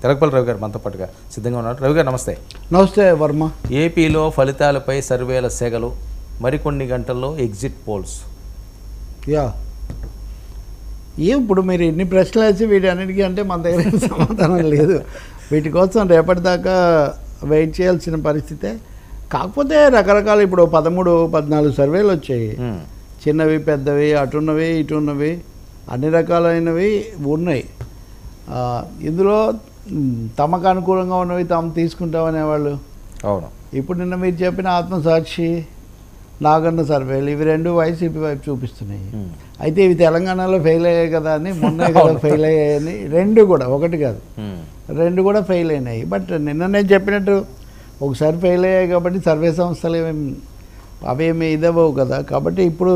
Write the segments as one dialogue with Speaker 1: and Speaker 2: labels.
Speaker 1: తెలకపల్లి రవి గారు మనతో పాటుగా సిద్ధంగా ఉన్నారు. రవి గారు నమస్తే.
Speaker 2: నమస్తే వర్మ.
Speaker 1: ఏపీలో ఫలితాలపై సర్వేల సెగలు, మరికొన్ని గంటల్లో ఎగ్జిట్ పోల్స్.
Speaker 2: యా, ఇప్పుడు మీరు ఇన్ని ప్రశ్నలు వేసి వీటి అన్నిటికీ అంటే మన దగ్గర సమాధానం లేదు. వీటి కోసం రేపటిదాకా వెయిట్ చేయాల్సిన పరిస్థితే. కాకపోతే రకరకాల ఇప్పుడు 13-14 సర్వేలు వచ్చాయి. చిన్నవి పెద్దవి, అటున్నవి ఇటున్నవి అన్ని రకాలైనవి ఉన్నాయి. ఇందులో తమకు అనుకూలంగా ఉన్నవి తాము తీసుకుంటామనేవాళ్ళు.
Speaker 1: అవును.
Speaker 2: ఇప్పుడు నిన్న మీరు చెప్పిన ఆత్మసాక్షి, నాగన్న సర్వేలు ఇవి రెండు వైసీపీ వైపు చూపిస్తున్నాయి. అయితే ఇవి తెలంగాణలో ఫెయిల్ అయ్యాయి కదా అని, మొన్నే కదా ఫెయిల్ అయ్యాయని, రెండు కూడా ఒకటి కాదు రెండు కూడా ఫెయిల్ అయినాయి. బట్ నిన్న నేను చెప్పినట్టు ఒకసారి ఫెయిల్ అయ్యాయి కాబట్టి సర్వే సంస్థలు అవేమి ఇదవ్వవు కదా. కాబట్టి ఇప్పుడు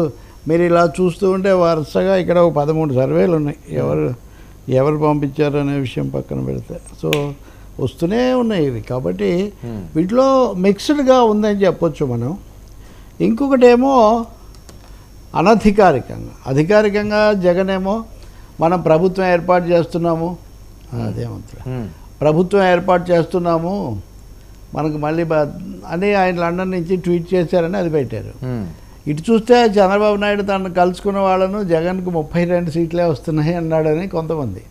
Speaker 2: మీరు ఇలా చూస్తూ ఉంటే వరుసగా ఇక్కడ 13 సర్వేలు ఉన్నాయి. ఎవరు పంపించారు అనే విషయం పక్కన పెడితే సో వస్తూనే ఉన్నాయి ఇవి. కాబట్టి వీటిలో మిక్స్డ్గా ఉందని చెప్పొచ్చు మనం. ఇంకొకటేమో అనధికారికంగా, అధికారికంగా జగన్ ఏమో మనం ప్రభుత్వం ఏర్పాటు చేస్తున్నాము, అదేమంటారు ప్రభుత్వం ఏర్పాటు చేస్తున్నాము మనకు మళ్ళీ అని ఆయన లండన్ నుంచి ట్వీట్ చేశారని అది పెట్టారు. ఇటు చూస్తే చంద్రబాబు నాయుడు తను కలుసుకున్న వాళ్ళను జగన్కు 32 సీట్లే వస్తున్నాయి అన్నాడని కొంతమంది.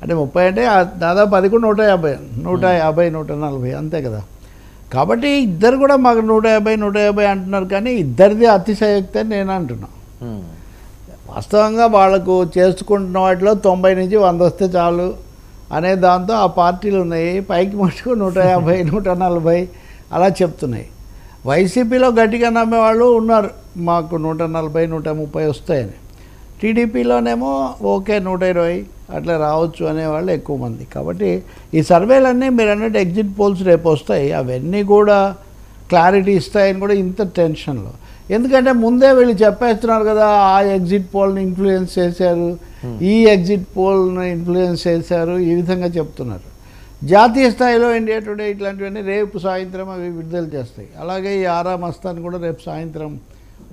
Speaker 2: అంటే 30 అంటే దాదాపు 10 కూడా 150, 140 అంతే కదా. కాబట్టి ఇద్దరు కూడా మాకు 150 అంటున్నారు. కానీ ఇద్దరిది అతిశయోక్తి అని నేను అంటున్నా. వాస్తవంగా వాళ్ళకు చేసుకుంటున్న వాటిలో 90 నుంచి 100 వస్తే చాలు అనే దాంతో ఆ పార్టీలు ఉన్నాయి. పైకి మటుకు 150, 140 అలా చెప్తున్నాయి. వైసీపీలో గట్టిగా నమ్మేవాళ్ళు ఉన్నారు, మాకు 140, 130 వస్తాయని. టీడీపీలోనేమో ఓకే 120 అట్లా రావచ్చు అనేవాళ్ళు ఎక్కువ మంది. కాబట్టి ఈ సర్వేలన్నీ మీరు అన్నట్టు ఎగ్జిట్ పోల్స్ రేపు వస్తాయి. అవన్నీ కూడా క్లారిటీ ఇస్తాయని కూడా ఇంత టెన్షన్లో. ఎందుకంటే ముందే వీళ్ళు చెప్పేస్తున్నారు కదా, ఆ ఎగ్జిట్ పోల్ని ఇన్ఫ్లుయెన్స్ చేశారు, ఈ ఎగ్జిట్ పోల్ని ఇన్ఫ్లుయెన్స్ చేశారు, ఈ విధంగా చెప్తున్నారు. జాతీయ స్థాయిలో ఇండియా టుడే ఇట్లాంటివన్నీ రేపు సాయంత్రం అవి విడుదల చేస్తాయి. అలాగే ఈ ఆరా మస్తాన్ కూడా రేపు సాయంత్రం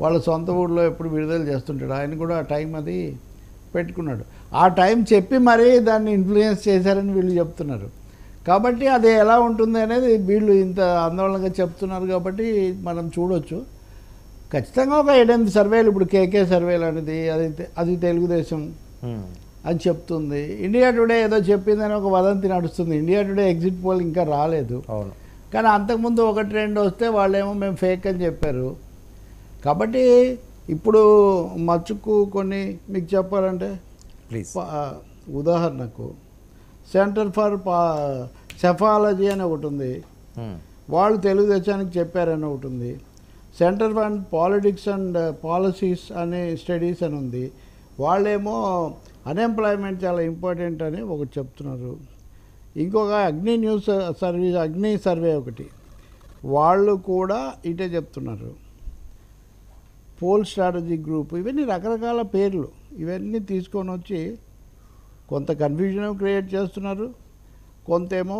Speaker 2: వాళ్ళ సొంత ఊళ్ళో ఎప్పుడు విడుదల చేస్తుంటాడు. ఆయన కూడా ఆ టైం అది పెట్టుకున్నాడు. ఆ టైం చెప్పి మరీ దాన్ని ఇన్ఫ్లుయెన్స్ చేశారని వీళ్ళు చెప్తున్నారు. కాబట్టి అది ఎలా ఉంటుంది అనేది వీళ్ళు ఇంత ఆందోళనగా చెప్తున్నారు. కాబట్టి మనం చూడొచ్చు. ఖచ్చితంగా ఒక 7-8 సర్వేలు, ఇప్పుడు కేకే సర్వేలు అనేది అది తెలుగుదేశం అని చెప్తుంది. ఇండియా టుడే ఏదో చెప్పిందని ఒక వదంతి నడుస్తుంది. ఇండియా టుడే ఎగ్జిట్ పోల్ ఇంకా రాలేదు.
Speaker 1: అవును.
Speaker 2: కానీ అంతకుముందు 1-2 వస్తే వాళ్ళేమో మేము ఫేక్ అని చెప్పారు. కాబట్టి ఇప్పుడు మచ్చుకు కొన్ని మీకు చెప్పాలంటే
Speaker 1: ప్లీజ్,
Speaker 2: ఉదాహరణకు సెంటర్ ఫర్ సెఫాలజీ అని ఒకటి ఉంది, వాళ్ళు తెలుగుదేశానికి చెప్పారని ఒకటి ఉంది. Centre for politics and policies అనే స్టడీస్ అని ఉంది. వాళ్ళేమో అన్ఎంప్లాయ్మెంట్ చాలా ఇంపార్టెంట్ అని ఒకటి చెప్తున్నారు. ఇంకొక అగ్ని సర్వే ఒకటి, వాళ్ళు కూడా ఇటే చెప్తున్నారు. పోల్ స్ట్రాటజీ గ్రూప్, ఇవన్నీ రకరకాల పేర్లు, ఇవన్నీ తీసుకొని వచ్చి కొంత కన్ఫ్యూజన్ క్రియేట్ చేస్తున్నారు. కొంతేమో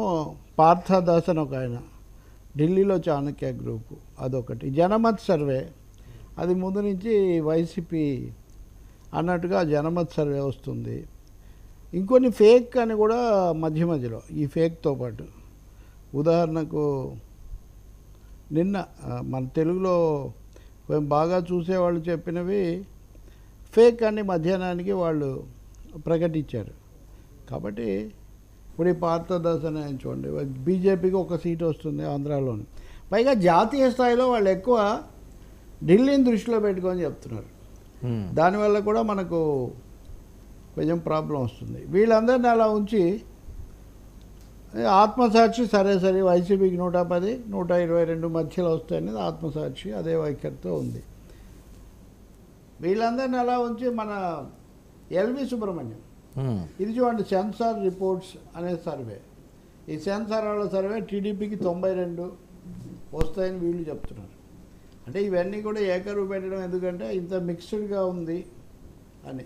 Speaker 2: పార్థదాస్ అని ఒక ఆయన, ఢిల్లీలో చాణక్య గ్రూపు, అదొకటి. జనమత్ సర్వే, అది ముందు నుంచి వైసీపీ అన్నట్టుగా జనమత్ సర్వే వస్తుంది. ఇంకొన్ని ఫేక్ అని కూడా మధ్యలో ఈ ఫేక్తో పాటు, ఉదాహరణకు నిన్న మన తెలుగులో మేము బాగా చూసేవాళ్ళు చెప్పినవి ఫేక్ అని మధ్యాహ్నానికి వాళ్ళు ప్రకటించారు. కాబట్టి ఇప్పుడు ఈ పార్థదాస్ అని ఆయన చూడండి, బీజేపీకి 1 సీట్ వస్తుంది ఆంధ్రాలోని. పైగా జాతీయ స్థాయిలో వాళ్ళు ఎక్కువ ఢిల్లీని దృష్టిలో పెట్టుకొని చెప్తున్నారు. దానివల్ల కూడా మనకు కొంచెం ప్రాబ్లం వస్తుంది. వీళ్ళందరినీ అలా ఉంచి ఆత్మసాక్షి సరే వైసీపీకి 110, 122 మధ్యలో వస్తాయనేది ఆత్మసాక్షి అదే వైఖరితో ఉంది. వీళ్ళందరినీ అలా ఉంచి మన ఎల్వి సుబ్రహ్మణ్యం, ఇది చూడండి, సెన్సార్ రిపోర్ట్స్ అనే సర్వే. ఈ సెన్సార్ వాళ్ళ సర్వే టీడీపీకి 92 వస్తాయని వీళ్ళు చెప్తున్నారు. అంటే ఇవన్నీ కూడా ఏకరువు పెట్టడం ఎందుకంటే ఇంత మిక్స్డ్గా ఉంది అని.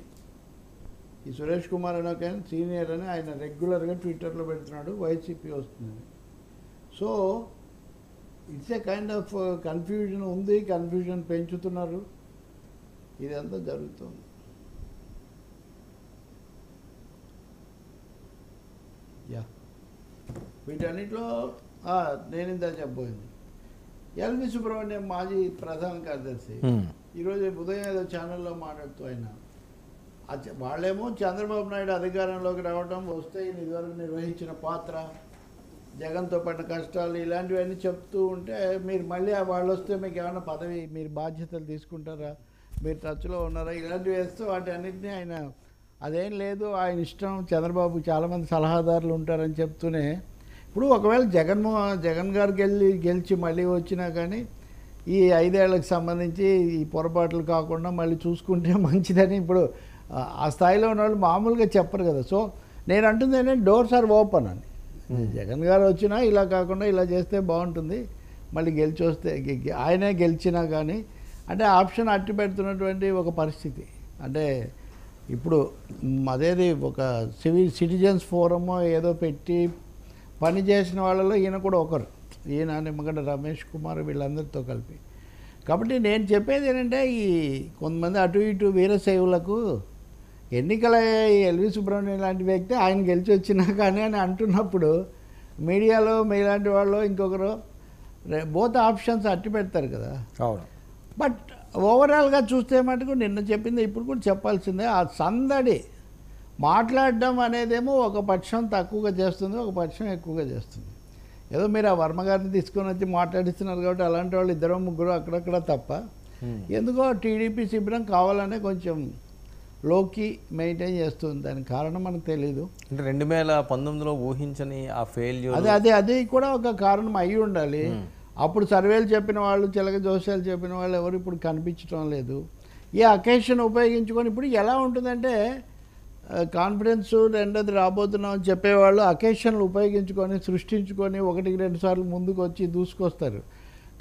Speaker 2: ఈ సురేష్ కుమార్ అని ఒక సీనియర్ అని ఆయన రెగ్యులర్గా ట్విట్టర్లో పెడుతున్నాడు వైసీపీ వస్తుందని. So it's a kind of confusion ఉంది, కన్ఫ్యూజన్ పెంచుతున్నారు, ఇదంతా జరుగుతుంది. యా. వీటన్నిటిలో నేను ఇంత చెప్పబోయింది ఎల్వి సుబ్రహ్మణ్యం మాజీ ప్రధాన కార్యదర్శి ఈరోజు ఉదయం ఏదో ఛానల్లో మాట్లాడుతూ ఆయన వాళ్ళేమో చంద్రబాబు నాయుడు అధికారంలోకి రావడం వస్తే ఇదివరకు నిర్వహించిన పాత్ర జగన్తో పడిన కష్టాలు ఇలాంటివన్నీ చెప్తూ ఉంటే మీరు మళ్ళీ వాళ్ళు వస్తే మీకు ఏమైనా పదవి మీరు బాధ్యతలు తీసుకుంటారా, మీరు టచ్లో ఉన్నారా, ఇలాంటివి వేస్తూ వాటి అన్నింటినీ ఆయన అదేం లేదు ఆయన ఇష్టం, చంద్రబాబు చాలామంది సలహాదారులు ఉంటారని చెప్తూనే ఇప్పుడు ఒకవేళ జగన్ గారు గెలిచి మళ్ళీ వచ్చినా కానీ ఈ 5 ఏళ్లకు సంబంధించి ఈ పొరపాట్లు కాకుండా మళ్ళీ చూసుకుంటే మంచిదని ఇప్పుడు ఆ స్థాయిలో ఉన్న వాళ్ళు మామూలుగా చెప్పరు కదా. సో నేను అంటుంది ఏంటంటే డోర్స్ ఆర్ ఓపెన్ అని. జగన్ గారు వచ్చినా ఇలా కాకుండా ఇలా చేస్తే బాగుంటుంది, మళ్ళీ గెలిచి వస్తే ఆయనే గెలిచినా కానీ అంటే ఆప్షన్ అట్టి పెడుతున్నటువంటి ఒక పరిస్థితి. అంటే ఇప్పుడు అదేది ఒక సిటిజన్స్ ఫోరమో ఏదో పెట్టి పని చేసిన వాళ్ళలో ఈయన కూడా ఒకరు, ఈయన నిమ్మగడ్డ రమేష్ కుమార్ వీళ్ళందరితో కలిపి. కాబట్టి నేను చెప్పేది ఏంటంటే ఈ కొంతమంది అటు ఇటు వీరశైవులకు ఎన్నికల ఎల్వి సుబ్రహ్మణ్యం లాంటి వ్యక్తి ఆయన గెలిచి వచ్చినా కానీ అని అంటున్నప్పుడు మీడియాలో మీలాంటి వాళ్ళు ఇంకొకరు బోత్ ఆప్షన్స్ అట్టి పెడతారు కదా.
Speaker 1: అవును.
Speaker 2: బట్ ఓవరాల్గా చూస్తే మటుకు నిన్న చెప్పింది ఇప్పుడు కూడా చెప్పాల్సిందే, ఆ సందడి మాట్లాడడం అనేదేమో ఒక పక్షం తక్కువగా చేస్తుంది, ఒక పక్షం ఎక్కువగా చేస్తుంది. ఏదో మీరు ఆ వర్మ గారిని తీసుకొని వచ్చి మాట్లాడిస్తున్నారు కాబట్టి అలాంటి వాళ్ళు 2-3 అక్కడక్కడ తప్ప ఎందుకో టీడీపీ శిబిరం కావాలనే కొంచెం లోకి మెయింటైన్ చేస్తుంది. దానికి కారణం మనకు తెలీదు.
Speaker 1: అంటే 2019లో ఊహించని ఆ ఫెయిల్యూర్
Speaker 2: అది కూడా ఒక కారణం అయి ఉండాలి. అప్పుడు సర్వేలు చెప్పిన వాళ్ళు, చిలక జోస్యాలు చెప్పిన వాళ్ళు ఎవరు ఇప్పుడు కనిపించడం లేదు. ఈ అకేషన్ ఉపయోగించుకొని ఇప్పుడు ఎలా ఉంటుందంటే కాన్ఫిడెన్స్ రెండోది రాబోతున్నాం అని చెప్పేవాళ్ళు అకేషన్లు ఉపయోగించుకొని సృష్టించుకొని 1-2 సార్లు ముందుకు వచ్చి దూసుకొస్తారు.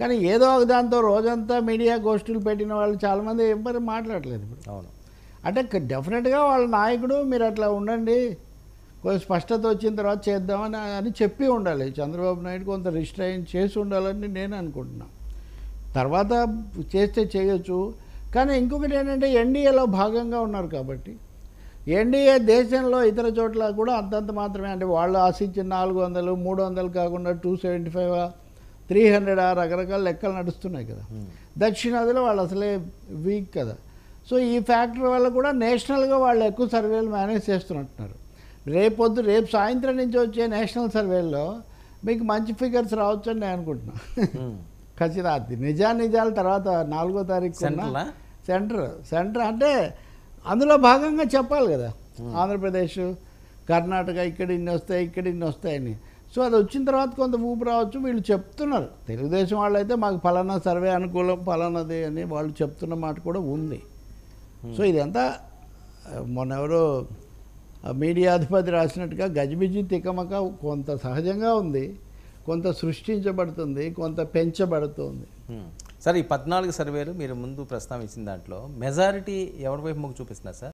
Speaker 2: కానీ ఏదో ఒక దాంతో రోజంతా మీడియా గోష్ఠులు పెట్టిన వాళ్ళు చాలామంది ఎవరు మాట్లాడలేదు ఇప్పుడు.
Speaker 1: అవును.
Speaker 2: అంటే డెఫినెట్గా వాళ్ళ నాయకుడు మీరు అట్లా ఉండండి, కొంచెం స్పష్టత వచ్చిన తర్వాత చేద్దామని అని చెప్పి ఉండాలి. చంద్రబాబు నాయుడు కొంత రిస్ట్రైన్ చేసి ఉండాలని నేను అనుకుంటున్నాను. తర్వాత చేస్తే చేయొచ్చు. కానీ ఇంకొకటి ఏంటంటే ఎన్డీఏలో భాగంగా ఉన్నారు కాబట్టి ఎన్డీఏ దేశంలో ఇతర చోట్ల కూడా అంతంత మాత్రమే, అంటే వాళ్ళు ఆశించిన 400, 300 కాకుండా 275, 300 రకరకాల లెక్కలు నడుస్తున్నాయి కదా. దక్షిణాదిలో వాళ్ళు అసలే వీక్ కదా. సో ఈ ఫ్యాక్టర్ వల్ల కూడా నేషనల్గా వాళ్ళు ఎక్కువ సర్వేలు మేనేజ్ చేస్తున్నట్టున్నారు. రేపు సాయంత్రం నుంచి వచ్చే నేషనల్ సర్వేల్లో మీకు మంచి ఫిగర్స్ రావచ్చు అని నేను అనుకుంటున్నాను. ఖచ్చితంగా అది నిజాల తర్వాత 4వ తారీఖు సెంటర్ అంటే అందులో భాగంగా చెప్పాలి కదా. ఆంధ్రప్రదేశ్, కర్ణాటక ఇక్కడ ఇన్ని వస్తాయని. సో అది వచ్చిన తర్వాత కొంత ఊపు రావచ్చు. వీళ్ళు చెప్తున్నారు, తెలుగుదేశం వాళ్ళు అయితే మాకు ఫలానా సర్వే అనుకూలం ఫలానాది అని వాళ్ళు చెప్తున్న మాట కూడా ఉంది. సో ఇదంతా మొన్న ఎవరో మీడియా అధిపతి రాసినట్టుగా గజిబిజి తికమక కొంత సహజంగా ఉంది, కొంత సృష్టించబడుతుంది, కొంత పెంచబడుతుంది.
Speaker 1: సార్ ఈ 14 సర్వేలు మీరు ముందు ప్రస్తావించిన దాంట్లో మెజారిటీ ఎవరి వైపు మొగ్గు చూపిస్తున్నారు సార్?